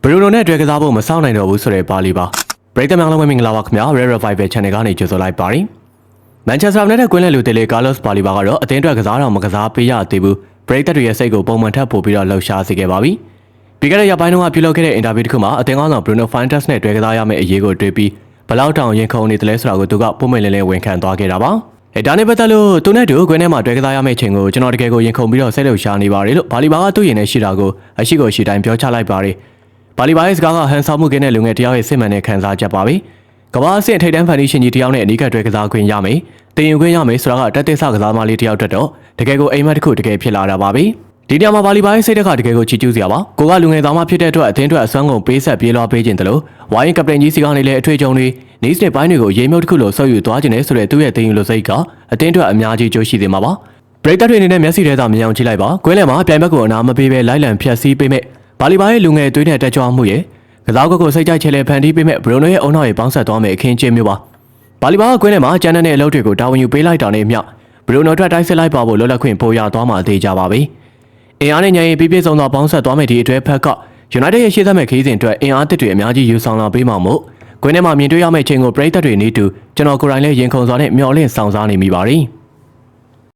ဘရူနိုနဲ့တွေ့ကစားဖို့မစောင့်နိုင်တော့ဘူးဆိုတဲ့ပါလီပါပရိသတ်များလုံးပဲမင်္ဂလာပါခင်ဗျာ Rare Revival Channel ကနေကြိုဆိုလိုက်ပါရစေမန်ချက်စတာနဲ့ကွင်းလယ်လူတေလီကာလော့စ်ပါလီပါကတော့အသင်းအတွက်ကစားတော်မကစားပေးရသေးဘူးပရိသတ်တွေရဲ့စိတ်ကိုပုံမှန်ထပ်ပို့ပြီးတော့လှုပ်ရှားစေခဲ့ပါပြီပြီးခဲ့တဲ့ရက်ပိုင်းတုန်းကပြုလုပ်ခဲ့တဲ့အင်တာဗျူးတစ်ခုမှာအသင်းကောင်းဆောင် Bruno Fernandes နဲ့တွေ့ကစားရမယ့်အရေးကိုတွေးပြီးဘလောက်တောင်ရင်ခုန်နေတယ်လဲဆိုတာကိုသူကပုံမှန်လင်းလင်းဝန်ခံသွားခဲ့တာပါဒါနဲ့ပတ်သက်လို့သူနဲ့တူကွင်းထဲမှာတွေ့ကစားရမယ့်ချိန်ကိုကျွန်တော်တကယ်ကိုရင်ခုန်ပြီးတော့စိတ်လှုပ်ရှားနေပါတယ်လို့ပါလီပါကသူ့ရင်ထဲရှိတာကိုအရှိကိုရှိတိုင်းပြောချလိုက်ပါတယ်ပါလီပါရဲ့စကားကဟန်ဆောင်မှုကင်းတဲ့လူငယ်တယောက်ရဲ့စစ်မှန်တဲ့ခံစားချက်ပါပဲကမ္ဘာအဆင့်ထိပ်တန်းဖန်တီးရှင်ကြီးတယောက်နဲ့အနီးကပ်တွေ့ကစားခွင့်ရမယ်တင်ယူခွင့်ရမယ်ဆိုတာကတက်သစ်ဆကစားမလေးတယောက်တက်တော့တကယ်ကိုအိမ်မက်တစ်ခုတကယ်ဖြစ်လာတာပါပဲဒီနေရာမှာပါလီပါရဲ့စိတ်ဓာတ်ကတကယ်ကိုချီးကျူးစရာပါကိုကလူငယ်သားမဖြစ်တဲ့အတွက်အသင်းအတွက်အစွမ်းကုန်ပေးဆက်ပြေးလွှားပေးခြင်းတလို့ဝိုင်းကပတိန်ကြီးစီကနေလည်းအထွေအကြုံတွေနီးစနစ်ပိုင်းတွေကိုရေမြုပ်တစ်ခုလိုဆုပ်ယူသွားခြင်းနဲ့ဆိုတဲ့သူ့ရဲ့တင်ယူလို့စိတ်ကအသင်းအတွက်အများကြီးကြိုးရှိနေမှာပါပရိသတ်တွေအနေနဲ့မျက်စိထဲသာမြင်အောင်ကြည့်လိုက်ပါကွင်းလယ်မှာပြိုင်ဘက်ကိုအနာမပေးဘဲလိုက်လံဖြတ်စည်းပေးမဲ့ပါလီပါရဲ့လူငယ်သွေးနဲ့တက်ကြွမှုရဲ့ကစားကွက်ကိုစိတ်ကြိုက်ချဲလဲဖန်တီးပေးမဲ့ဘရိုနိုရဲ့အုံနောက်ရဲ့ပေါင်းဆက်သွားမဲ့အခင်းကျင်းမျိုးပါပါလီပါကကွင်းထဲမှာကျန်တဲ့အလုပ်တွေကိုတာဝန်ယူပေးလိုက်တာနဲ့မျှဘရိုနိုအတွက်တိုက်စစ်လိုက်ပါဖို့လွတ်လပ်ခွင့်ပို့ရသွားမှသေးကြပါပဲအင်အားနဲ့ညရင်ပြည့်စုံသောပေါင်းဆက်သွားမဲ့ဒီအတွဲဖက်က United ရဲ့ရှေ့ဆက်မဲ့ခရီးစဉ်အတွက်အင်အားတစ်တွေအများကြီးယူဆောင်လာပေးမှာမို့ကွင်းထဲမှာမြင်တွေ့ရမယ့်ချိန်ကိုပရိသတ်တွေနေတူကျွန်တော်ကိုယ်တိုင်လည်းရင်ခုန်စွာနဲ့မျှော်လင့်ဆောင်စားနေမိပါတယ်